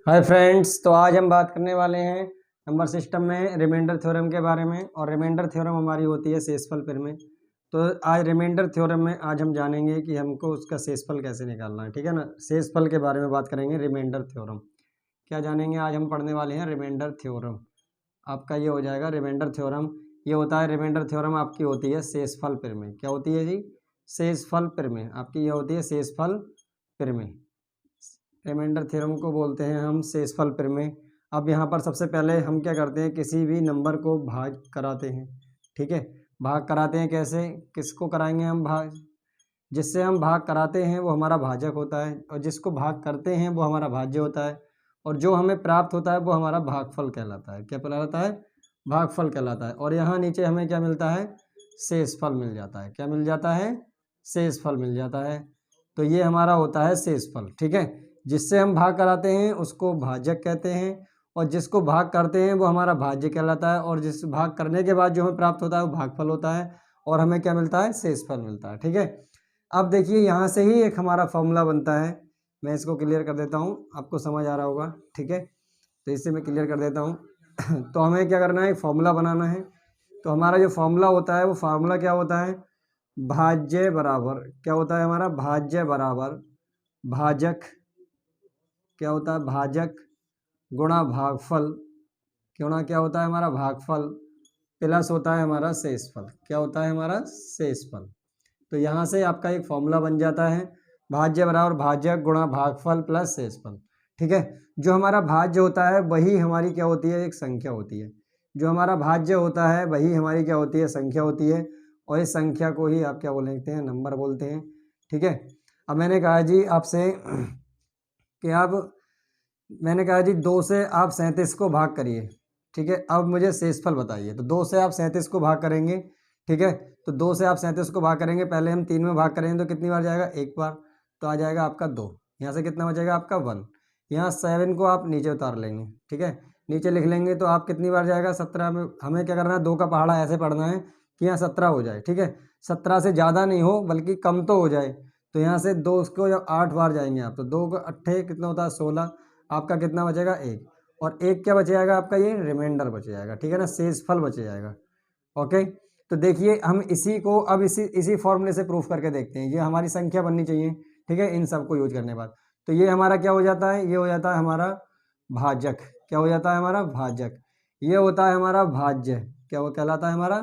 Hi friends, तो आज हम बात करने वाले हैं नंबर सिस्टम में रिमाइंडर थ्योरम के बारे में। और रिमाइंडर थ्योरम हमारी होती है शेषफल प्रमेय। तो आज रिमाइंडर थ्योरम में आज हम जानेंगे कि हमको उसका शेषफल कैसे निकालना है। ठीक है ना, शेषफल के बारे में बात करेंगे। रिमाइंडर थ्योरम क्या जानेंगे, आज हम पढ़ने वाले हैं रिमाइंडर थ्योरम। आपका ये हो जाएगा रिमाइंडर थ्योरम। ये होता है रिमाइंडर थ्योरम आपकी होती है शेषफल प्रमेय। क्या होती है जी? शेषफल प्रमेय आपकी ये होती है शेषफल प्रमेय। रिमाइंडर थ्योरम को बोलते हैं हम शेषफल प्रमेय। अब यहाँ पर सबसे पहले हम क्या करते हैं, किसी भी नंबर को भाग कराते हैं। ठीक है, भाग कराते हैं कैसे, किसको कराएंगे हम भाग? जिससे हम भाग कराते हैं वो हमारा भाजक होता है, और जिसको भाग करते हैं वो हमारा भाज्य होता है, और जो हमें प्राप्त होता है वो हमारा भागफल कहलाता है। क्या कहलाता है? भागफल कहलाता है। और यहाँ नीचे हमें क्या मिलता है? शेषफल मिल जाता है। क्या मिल जाता है? शेषफल मिल जाता है। तो ये हमारा होता है शेषफल। ठीक है, जिससे हम भाग कराते हैं उसको भाजक कहते हैं, और जिसको भाग करते हैं वो हमारा भाज्य कहलाता है, और जिस भाग करने के बाद जो हमें प्राप्त होता है वो भागफल होता है, और हमें क्या मिलता है? शेषफल मिलता है। ठीक है, अब देखिए यहाँ से ही एक हमारा फॉर्मूला बनता है। मैं इसको क्लियर कर देता हूँ, आपको समझ आ रहा होगा। ठीक है, तो इससे मैं क्लियर कर देता हूँ। तो हमें क्या करना है, फॉर्मूला बनाना है। तो हमारा जो फॉर्मूला होता है वो फार्मूला क्या होता है? भाज्य बराबर क्या होता है हमारा? भाज्य बराबर भाजक। क्या होता है? भाजक गुणा भागफल। गुणा क्या होता है हमारा? भागफल प्लस होता है हमारा शेषफल। क्या होता है हमारा? शेषफल। तो यहाँ से आपका एक फॉर्मूला बन जाता है, भाज्य बराबर भाजक गुणा भागफल प्लस शेषफल। ठीक है, जो हमारा भाज्य होता है वही हमारी क्या होती है? एक संख्या होती है। जो हमारा भाज्य होता है वही हमारी क्या होती है? संख्या होती है। और इस संख्या को ही आप क्या बोलते हैं? नंबर बोलते हैं। ठीक है, अब मैंने कहा जी आपसे कि मैंने कहा जी 2 से आप 37 को भाग करिए। ठीक है, अब मुझे शेषफल बताइए। तो 2 से आप 37 को भाग करेंगे। ठीक है, तो 2 से आप 37 को भाग करेंगे, पहले हम 3 में भाग करेंगे तो कितनी बार जाएगा? एक बार। तो आ जाएगा आपका 2। यहाँ से कितना बचेगा आपका? 1। यहाँ 7 को आप नीचे उतार लेंगे। ठीक है, नीचे लिख लेंगे तो आप कितनी बार जाएगा? 17 में। हमें क्या करना है? 2 का पहाड़ा ऐसे पढ़ना है कि यहाँ 17 हो जाए। ठीक है, 17 से ज़्यादा नहीं हो बल्कि कम तो हो जाए। तो यहाँ से 2 को जब 8 बार जाएंगे आप, तो 2 को 8 कितना होता है? 16। आपका कितना बचेगा? 1। और 1 क्या बच जाएगा आपका? ये रिमाइंडर बच जाएगा। ठीक है ना, शेषफल बच जाएगा। ओके, तो देखिए हम इसी को अब इसी फॉर्मूले से प्रूफ करके देखते हैं। ये हमारी संख्या बननी चाहिए। ठीक है, इन सब को यूज करने के बाद तो ये हमारा क्या हो जाता है? ये हो जाता है हमारा भाजक। क्या हो जाता है हमारा? भाजक। ये होता है हमारा भाज्य। क्या वो कहलाता है? हमारा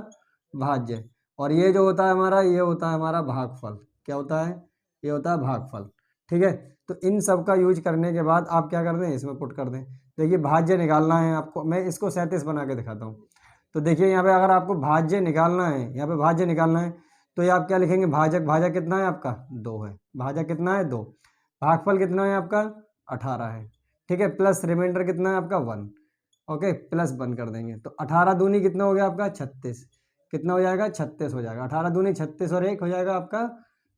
भाज्य। और ये जो होता है हमारा, ये होता है हमारा भागफल। क्या होता है? ये होता है भागफल। ठीक है, तो इन सब का यूज करने के बाद आप क्या कर दें? इसमें पुट कर दें। देखिए भाज्य निकालना है आपको, मैं इसको 37 बना के दिखाता हूँ। तो देखिए यहाँ पे अगर आपको भाज्य निकालना है, यहाँ पे भाज्य निकालना है, तो ये आप क्या लिखेंगे? भाजक। भाजक कितना है आपका? 2 है। भाजक कितना है? 2। भागफल कितना है आपका? 18 है। ठीक है, प्लस रिमाइंडर कितना है आपका? 1। ओके, प्लस 1 कर देंगे तो 18 दूनी कितना हो गया आपका? 36। कितना हो जाएगा? 36 हो जाएगा। 18 दूनी 36 और 1 हो जाएगा आपका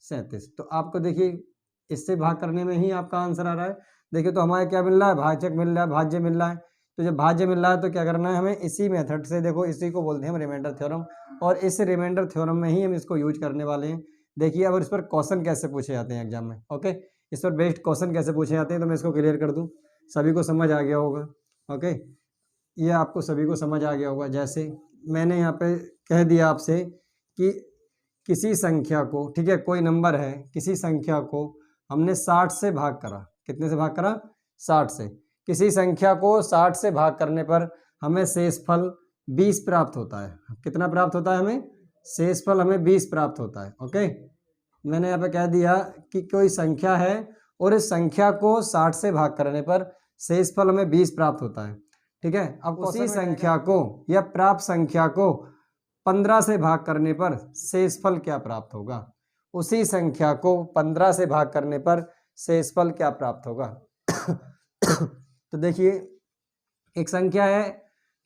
37। तो आपको देखिए इससे भाग करने में ही आपका आंसर आ रहा है। देखिए तो हमारे क्या मिल रहा है? भाजक मिल रहा है, भाज्य मिल रहा है। तो जब भाज्य मिल रहा है तो क्या करना है हमें? इसी मेथड से, देखो इसी को बोलते हैं हम रिमाइंडर थ्योरम, और इस रिमाइंडर थ्योरम में ही हम इसको यूज करने वाले हैं। देखिए अब इस पर क्वेश्चन कैसे पूछे जाते हैं एग्जाम में। ओके, इस पर बेस्ड क्वेश्चन कैसे पूछे जाते हैं तो मैं इसको क्लियर कर दूँ। सभी को समझ आ गया होगा। ओके, ये आपको सभी को समझ आ गया होगा। जैसे मैंने यहाँ पे कह दिया आपसे कि किसी संख्या को, ठीक है, कोई नंबर है, किसी संख्या को हमने 60 से भाग करा। कितने से भाग करा? 60 से। किसी संख्या को 60 से भाग करने पर हमें शेषफल 20 प्राप्त होता है। कितना प्राप्त होता है हमें? शेषफल हमें 20 प्राप्त होता है। ओके, मैंने यहाँ पे कह दिया कि कोई संख्या है और इस संख्या को 60 से भाग करने पर शेषफल हमें 20 प्राप्त होता है। ठीक है, अब उसी संख्या को या प्राप्त संख्या को 15 से भाग करने पर शेषफल क्या प्राप्त होगा? उसी संख्या को 15 से भाग करने पर शेषफल क्या प्राप्त होगा? तो देखिए एक संख्या है,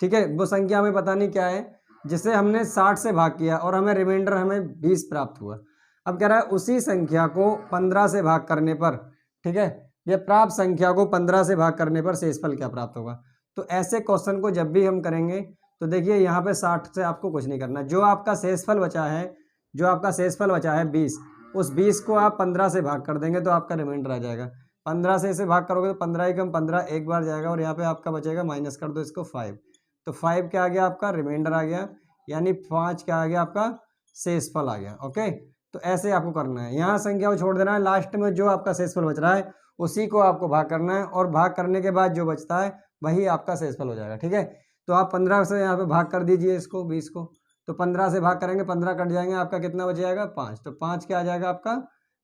ठीक है, वो संख्या हमें पता नहीं क्या है, जिसे हमने 60 से भाग किया और हमें रिमाइंडर हमें 20 प्राप्त हुआ। अब कह रहा है उसी संख्या को 15 से भाग करने पर, ठीक है, ये प्राप्त संख्या को 15 से भाग करने पर शेषफल क्या प्राप्त होगा। तो ऐसे क्वेश्चन को जब भी हम करेंगे तो देखिए यहाँ पे 60 से आपको कुछ नहीं करना। जो आपका शेषफल बचा है, जो आपका शेषफल बचा है 20, उस 20 को आप 15 से भाग कर देंगे तो आपका रिमाइंडर आ जाएगा। 15 से इसे भाग करोगे तो 15 ही कम 15 एक बार जाएगा और यहाँ पे आपका बचेगा, माइनस कर दो इसको 5, तो 5 क्या आ गया आपका रिमाइंडर आ गया, यानी 5 क्या आ गया आपका शेषफल आ गया। ओके, तो ऐसे आपको करना है, यहाँ संख्या को छोड़ देना है, लास्ट में जो आपका शेषफल बच रहा है उसी को आपको भाग करना है और भाग करने के बाद जो बचता है वही आपका शेषफल हो जाएगा। ठीक है, तो आप 15 से यहाँ पे भाग कर दीजिए इसको 20 को, तो 15 से भाग करेंगे 15 कट जाएंगे, आपका कितना बच जाएगा 5, तो 5 क्या आ जाएगा आपका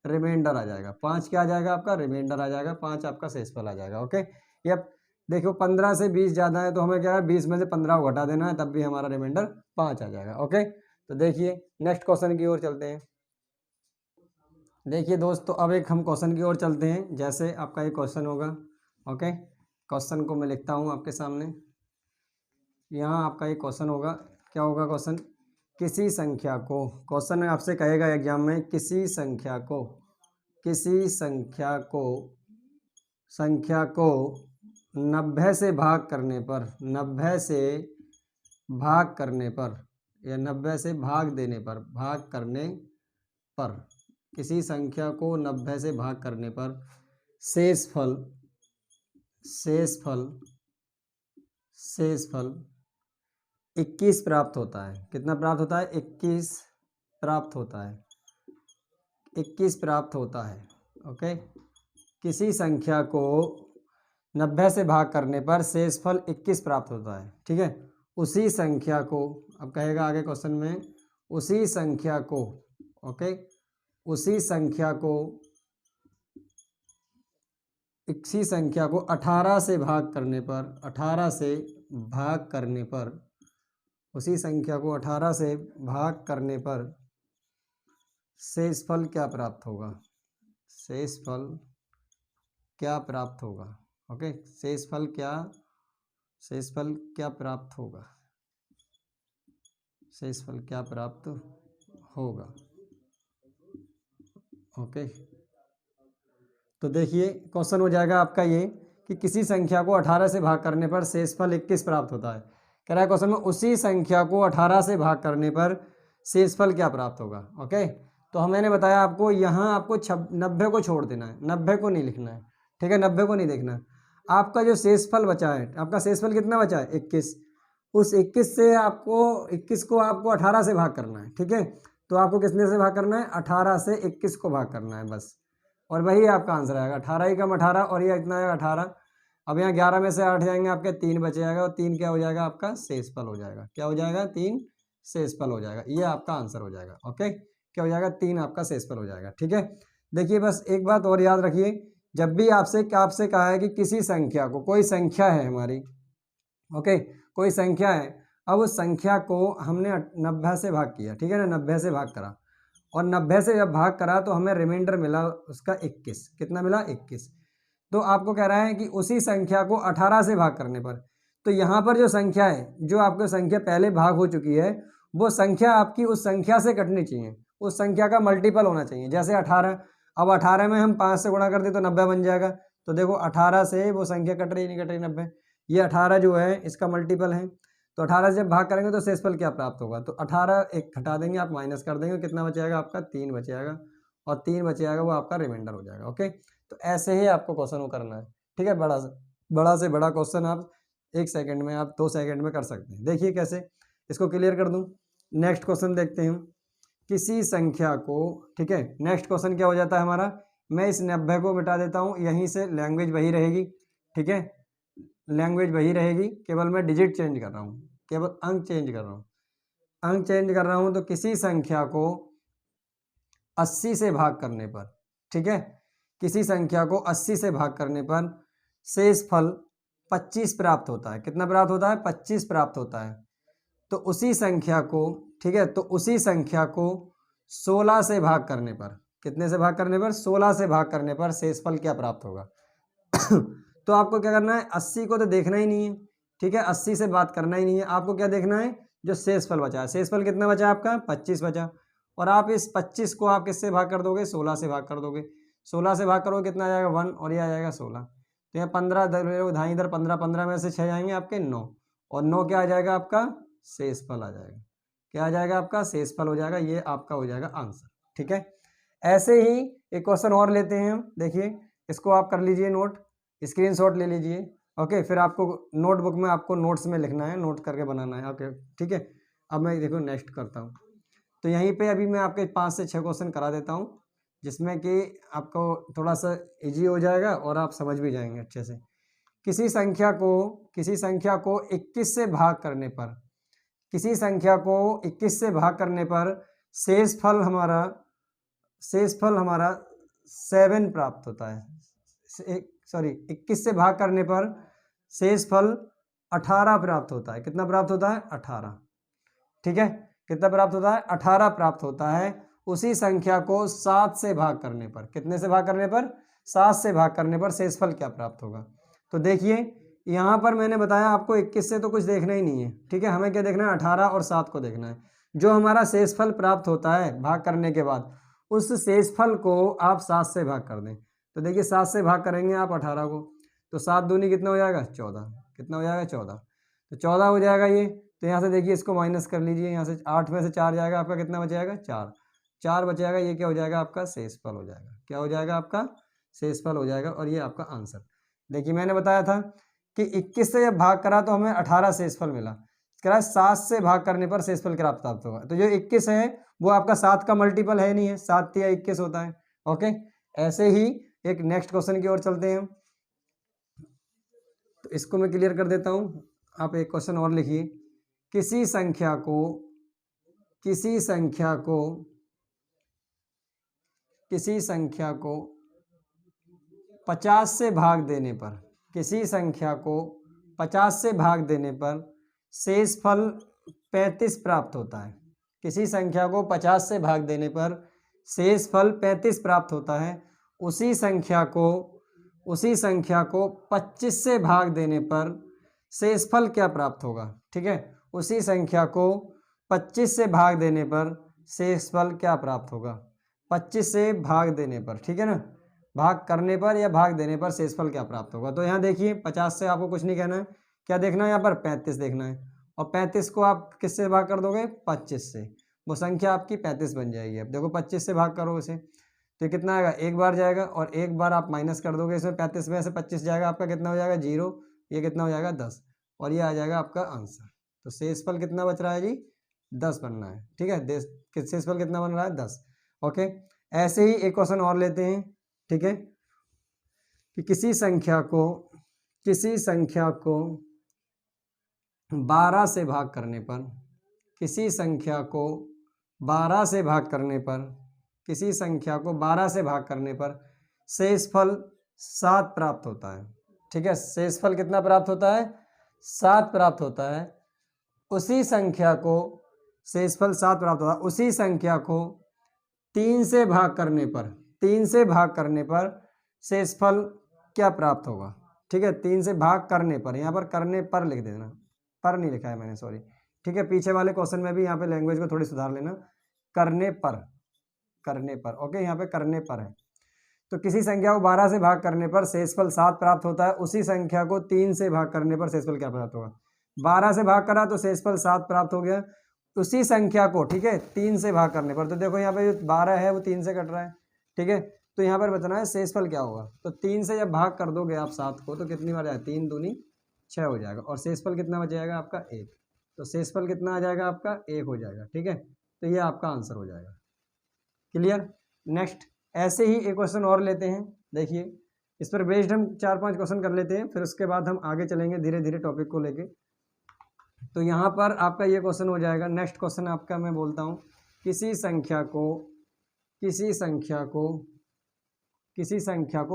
रिमाइंडर आ जाएगा, 5 क्या आ जाएगा आपका रिमाइंडर आ जाएगा, 5 आपका शेषफल आ जाएगा। ओके, ये देखो 15 से 20 ज़्यादा है तो हमें क्या है 20 में से 15 को घटा देना है, तब भी हमारा रिमाइंडर 5 आ जाएगा। ओके, तो देखिए नेक्स्ट क्वेश्चन की ओर चलते हैं। देखिए दोस्तों, अब एक हम क्वेश्चन की ओर चलते हैं। जैसे आपका ये क्वेश्चन होगा, ओके, क्वेश्चन को मैं लिखता हूँ आपके सामने। यहाँ आपका ये क्वेश्चन होगा, क्या होगा क्वेश्चन, किसी संख्या को, क्वेश्चन आपसे कहेगा एग्जाम में, किसी संख्या को 90 से भाग करने पर, 90 से भाग करने पर या 90 से भाग देने पर, भाग करने पर, किसी संख्या को 90 से भाग करने पर शेषफल 21 प्राप्त होता है। कितना प्राप्त होता है 21 प्राप्त होता है, 21 प्राप्त होता है। ओके, किसी संख्या को 90 से भाग करने पर शेषफल 21 प्राप्त होता है। ठीक है, उसी संख्या को, अब कहेगा आगे क्वेश्चन में, उसी संख्या को, ओके, उसी संख्या को 18 से भाग करने पर, 18 से भाग करने पर, उसी संख्या को 18 से भाग करने पर शेषफल क्या प्राप्त होगा, शेषफल क्या प्राप्त होगा। ओके, शेषफल क्या प्राप्त होगा, शेषफल क्या प्राप्त होगा। ओके, तो देखिए क्वेश्चन हो जाएगा आपका ये कि किसी संख्या को 18 से भाग करने पर शेषफल 21 प्राप्त होता है। कह रहा है क्वेश्चन में उसी संख्या को 18 से भाग करने पर शेषफल क्या प्राप्त होगा। ओके, तो मैंने बताया आपको यहाँ आपको 90 को छोड़ देना है, 90 को नहीं लिखना है। ठीक है, 90 को नहीं देखना है। आपका जो शेषफल बचा है, आपका शेषफल कितना बचा है 21, उस 21 से आपको 21 को आपको 18 से भाग करना है। ठीक है, तो आपको कितने से भाग करना है 18 से 21 को भाग करना है बस, और वही आपका आंसर आएगा। 18 ही कम 18 और ये इतना आएगा 18। अब यहाँ 11 में से 8 जाएंगे, आपके 3 बच जाएगा और 3 क्या हो जाएगा आपका शेषफल हो जाएगा। क्या हो जाएगा 3 शेषफल हो जाएगा, ये आपका आंसर हो जाएगा। ओके, क्या हो जाएगा 3 आपका शेषफल हो जाएगा। ठीक है, देखिए बस एक बात और याद रखिए, जब भी आपसे कहा है कि किसी संख्या को, कोई संख्या है हमारी, ओके, कोई संख्या है, अब उस संख्या को हमने 90 से भाग किया। ठीक है ना, 90 से भाग करा और 90 से जब भाग करा तो हमें रिमाइंडर मिला उसका 21। कितना मिला 21। तो आपको कह रहा है कि उसी संख्या को 18 से भाग करने पर, तो यहाँ पर जो संख्या है, जो आपको संख्या पहले भाग हो चुकी है, वो संख्या आपकी उस संख्या से कटनी चाहिए, उस संख्या का मल्टीपल होना चाहिए। जैसे 18, अब 18 में हम 5 से गुणा कर दें तो 90 बन जाएगा। तो देखो 18 से वो संख्या कट रही नहीं कट रही 90, ये 18 जो है इसका मल्टीपल है। तो 18 से जब भाग करेंगे तो शेषफल क्या प्राप्त होगा, तो 18 एक घटा देंगे, आप माइनस कर देंगे, कितना बचेगा आपका 3 बचेगा, और 3 बचेगा वो आपका रिमाइंडर हो जाएगा। ओके, तो ऐसे ही आपको क्वेश्चन को करना है। ठीक है, बड़ा से बड़ा क्वेश्चन आप 1 सेकंड में, आप 2 सेकंड में कर सकते हैं। देखिए कैसे इसको क्लियर कर दूं। नेक्स्ट क्वेश्चन देखते हैं, किसी संख्या को, ठीक है, नेक्स्ट क्वेश्चन क्या हो जाता है हमारा, मैं इस 90 को मिटा देता हूँ, यहीं से लैंग्वेज वही रहेगी। ठीक है, लैंग्वेज वही रहेगी, केवल मैं डिजिट चेंज कर रहा हूँ, केवल अंक चेंज कर रहा हूँ, अंक चेंज कर रहा हूँ। तो किसी संख्या को 80 से भाग करने पर, ठीक है, किसी संख्या को 80 से भाग करने पर शेषफल 25 प्राप्त होता है। कितना प्राप्त होता है 25 प्राप्त होता है। तो उसी संख्या को, ठीक है, तो उसी संख्या को 16 से भाग करने पर, कितने से भाग करने पर 16 से भाग करने पर शेषफल क्या प्राप्त होगा। तो आपको क्या करना है, 80 को तो देखना ही नहीं है। ठीक है, 80 से बात करना ही नहीं है, आपको क्या देखना है, जो शेषफल बचा है। शेषफल कितना बचा आपका 25 बचा, और आप इस 25 को आप किससे भाग कर दोगे 16 से भाग कर दोगे। 16 से भाग करोगे कितना आ जाएगा 1, और ये आ जाएगा 16। तो यहाँ 15 धाई इधर 15, 15 में से 6 जाएंगे आपके 9, और 9 क्या आ जाएगा आपका शेषफल आ जाएगा। क्या आ जाएगा आपका शेषफल हो जाएगा, ये आपका हो जाएगा आंसर। ठीक है, ऐसे ही एक क्वेश्चन और लेते हैं हम। देखिए इसको आप कर लीजिए नोट, स्क्रीनशॉट ले लीजिए। ओके, फिर आपको नोटबुक में आपको नोट्स में लिखना है, नोट करके बनाना है। ओके ठीक है। अब मैं देखो नेक्स्ट करता हूँ। तो यहीं पे अभी मैं आपके 5 से 6 क्वेश्चन करा देता हूँ, जिसमें कि आपको थोड़ा सा इजी हो जाएगा और आप समझ भी जाएंगे अच्छे से। किसी संख्या को 21 से भाग करने पर, किसी संख्या को 21 से भाग करने पर शेष फल हमारा 7 प्राप्त होता है। सॉरी, 21 से भाग करने पर शेष फल 18 प्राप्त होता है। कितना प्राप्त होता है? 18। ठीक है, कितना प्राप्त होता है? 18 प्राप्त होता है। उसी संख्या को 7 से भाग करने पर, कितने से भाग करने पर? 7 से भाग करने पर शेषफल क्या प्राप्त होगा? तो देखिए यहाँ पर मैंने बताया आपको 21 से तो कुछ देखना ही नहीं है। ठीक है, हमें क्या देखना है? 18 और 7 को देखना है। जो हमारा शेषफल प्राप्त होता है भाग करने के बाद, उस शेषफल को आप 7 से भाग कर दें। तो देखिए 7 से भाग करेंगे आप 18 को, तो 7 दूनी कितना हो जाएगा? 14। कितना हो जाएगा? 14। तो 14 हो जाएगा ये। तो यहाँ से देखिए इसको माइनस कर लीजिए, यहाँ से 8 में से 4 जाएगा आपका, कितना बच जाएगा? 4। 4 बचेगा, ये क्या हो जाएगा? आपका शेषफल हो जाएगा। क्या हो जाएगा? आपका शेषफल हो जाएगा, और ये आपका आंसर। देखिए मैंने बताया था कि 21 से जब भाग करा तो हमें 18 शेषफल मिला। कह रहा है 7 से भाग करने पर शेषफल क्या प्राप्त होगा? तो जो 21 है वो आपका 7 का मल्टीपल है नहीं है, 7 या 21 होता है। ओके, ऐसे ही एक नेक्स्ट क्वेश्चन की ओर चलते हैं। तो इसको मैं क्लियर कर देता हूं। आप एक क्वेश्चन और लिखिए। किसी संख्या को 50 से भाग देने पर, किसी संख्या को 50 से भाग देने पर शेषफल 35 प्राप्त होता है। किसी संख्या को 50 से भाग देने पर शेषफल 35 प्राप्त होता है। उसी संख्या को 25 से भाग देने पर शेषफल क्या प्राप्त होगा? ठीक है, उसी संख्या को 25 से भाग देने पर शेषफल क्या प्राप्त होगा? 25 से भाग देने पर, ठीक है ना, भाग करने पर या भाग देने पर शेषफल क्या प्राप्त होगा? तो यहाँ देखिए 50 से आपको कुछ नहीं कहना है, क्या देखना है यहाँ पर? 35 देखना है। और 35 को आप किससे भाग कर दोगे? 25 से। वो संख्या आपकी 35 बन जाएगी। अब देखो 25 से भाग करो इसे, तो कितना आएगा? एक बार जाएगा, और एक बार आप माइनस कर दोगे इसमें, 35 में से 25 जाएगा आपका, कितना हो जाएगा? 0। ये कितना हो जाएगा? 10, और ये आ जाएगा आपका आंसर। तो शेषफल कितना बच रहा है जी? 10 बनना है। ठीक है, शेषफल कितना बन रहा है? 10। ओके, ऐसे ही एक क्वेश्चन और लेते हैं। ठीक है, कि किसी संख्या को 12 से भाग करने पर, किसी संख्या को 12 से भाग करने पर, किसी संख्या को 12 से भाग करने पर शेषफल 7 प्राप्त होता है। ठीक है, शेषफल कितना प्राप्त होता है? 7 प्राप्त होता है। उसी संख्या को शेषफल 7 प्राप्त होता है। उसी संख्या को 3 से भाग करने पर, 3 से भाग करने पर शेषफल क्या प्राप्त होगा? ठीक है, 3 से भाग करने पर, यहाँ पर करने पर लिख देना, पर नहीं लिखा है मैंने, सॉरी। ठीक है, पीछे वाले क्वेश्चन में भी यहाँ पे लैंग्वेज को थोड़ी सुधार लेना, करने पर, करने पर। ओके, यहाँ पे करने पर है। तो किसी संख्या को 12 से भाग करने पर शेषफल 7 प्राप्त होता है। उसी संख्या को 3 से भाग करने पर शेषफल क्या प्राप्त होगा? 12 से भाग करा तो शेषफल 7 प्राप्त हो गया। उसी संख्या को, ठीक है, 3 से भाग करने पर, तो देखो यहाँ पे जो 12 है वो 3 से कट रहा है। ठीक है, तो यहाँ पर बचना है शेषफल क्या होगा? तो 3 से जब भाग कर दोगे आप 7 को, तो कितनी बार आएगा? 3 दूनी 6 हो जाएगा, और शेषफल कितना बच जाएगा आपका? 1। तो शेषफल कितना आ जाएगा आपका? 1 हो जाएगा। ठीक है, तो ये आपका आंसर हो जाएगा। क्लियर? नेक्स्ट, ऐसे ही एक क्वेश्चन और लेते हैं। देखिए इस पर बेस्ड हम 4-5 क्वेश्चन कर लेते हैं, फिर उसके बाद हम आगे चलेंगे धीरे धीरे टॉपिक को लेके। तो यहाँ पर आपका ये क्वेश्चन हो जाएगा। नेक्स्ट क्वेश्चन आपका मैं बोलता हूँ, किसी संख्या को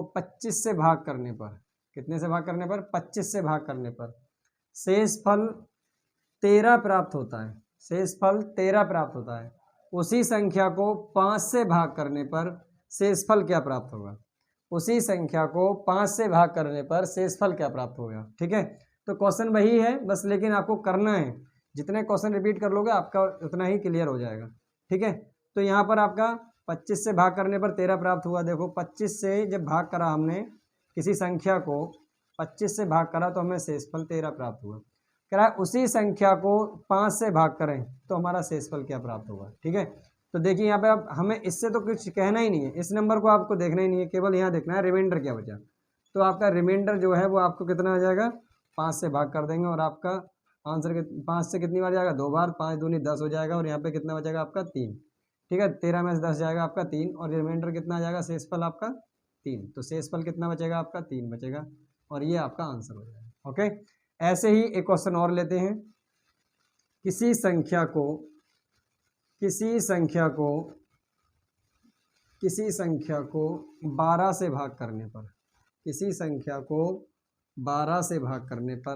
25 से भाग करने पर, कितने से भाग करने पर? 25 से भाग करने पर शेषफल 13 प्राप्त होता है। शेषफल 13 प्राप्त होता है। उसी संख्या को 5 से भाग करने पर शेषफल क्या प्राप्त होगा? उसी संख्या को 5 से भाग करने पर शेषफल क्या प्राप्त होगा? ठीक है, तो क्वेश्चन वही है बस, लेकिन आपको करना है। जितने क्वेश्चन रिपीट कर लोगे आपका उतना ही क्लियर हो जाएगा। ठीक है, तो यहाँ पर आपका 25 से भाग करने पर 13 प्राप्त हुआ। देखो 25 से जब भाग करा हमने, किसी संख्या को 25 से भाग करा तो हमें शेषफल 13 प्राप्त हुआ। कह रहा है उसी संख्या को 5 से भाग करें तो हमारा शेषफल क्या प्राप्त होगा? ठीक है, तो देखिए यहाँ पे अब हमें इससे तो कुछ कहना ही नहीं है, इस नंबर को आपको देखना ही नहीं है, केवल यहाँ देखना है रिमाइंडर क्या बचा। तो आपका रिमाइंडर जो है वो आपको कितना आ जाएगा, 5 से भाग कर देंगे और आपका आंसर 5 से कितनी बार जाएगा, 2 बार, 5 दूनी 10 हो जाएगा और यहाँ पे कितना बचेगा आपका 3। ठीक है, 13 में से 10 जाएगा आपका 3 और रिमाइंडर कितना आ जाएगा, शेषफल आपका 3। तो शेषफल कितना बचेगा आपका 3 बचेगा और ये आपका आंसर हो जाएगा। ओके, ऐसे ही एक क्वेश्चन और लेते हैं। किसी संख्या को 12 से भाग करने पर, किसी संख्या को 12 से भाग करने पर,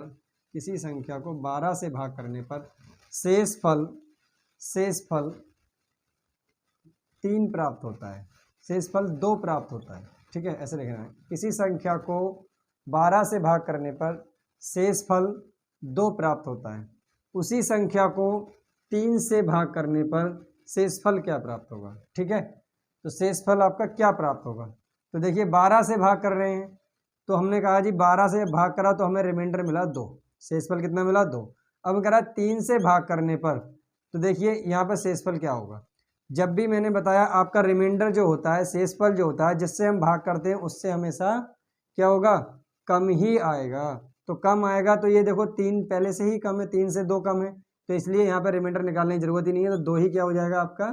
किसी संख्या को 12 से भाग करने पर शेषफल 3 प्राप्त होता है, शेषफल 2 प्राप्त होता है। ठीक है, ऐसे लिखना है, किसी संख्या को 12 से भाग करने पर शेषफल 2 प्राप्त होता है, उसी संख्या को 3 से भाग करने पर शेषफल क्या प्राप्त होगा। ठीक है, तो शेषफल आपका क्या प्राप्त होगा। तो देखिए 12 से भाग कर रहे हैं तो हमने कहा जी 12 से भाग करा तो हमें रिमाइंडर मिला 2, शेषफल कितना मिला 2। अब करा 3 से भाग करने पर, तो देखिए यहाँ पर शेषफल क्या होगा। जब भी मैंने बताया आपका रिमाइंडर जो होता है, शेषफल जो होता है जिससे हम भाग करते हैं उससे हमेशा क्या होगा, कम ही आएगा। तो कम आएगा तो ये देखो 3 पहले से ही कम है, 3 से 2 कम है, तो इसलिए यहाँ पर रिमाइंडर निकालने की जरूरत ही नहीं है। तो 2 ही क्या हो जाएगा आपका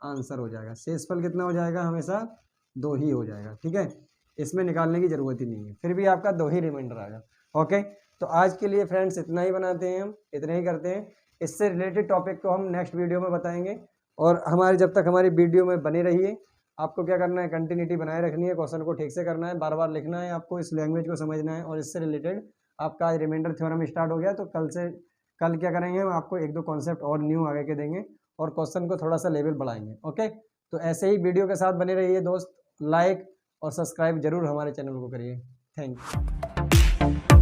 आंसर हो जाएगा। शेषफल कितना हो जाएगा, हमेशा 2 ही हो जाएगा। ठीक है, इसमें निकालने की जरूरत ही नहीं है, फिर भी आपका 2 ही रिमाइंडर आएगा। ओके, तो आज के लिए फ्रेंड्स इतना ही बनाते हैं, हम इतना ही करते हैं। इससे रिलेटेड टॉपिक को हम नेक्स्ट वीडियो में बताएंगे और जब तक हमारी वीडियो में बने रहिए। आपको क्या करना है, कंटिन्यूटी बनाए रखनी है, क्वेश्चन को ठीक से करना है, बार बार लिखना है, आपको इस लैंग्वेज को समझना है। और इससे रिलेटेड आपका आज रिमाइंडर थ्योरम स्टार्ट हो गया, तो कल क्या करेंगे, हम आपको 1-2 कॉन्सेप्ट और न्यू आगे के देंगे और क्वेश्चन को थोड़ा सा लेवल बढ़ाएंगे। ओके, तो ऐसे ही वीडियो के साथ बने रहिए दोस्त। लाइक और सब्सक्राइब जरूर हमारे चैनल को करिए। Thank you.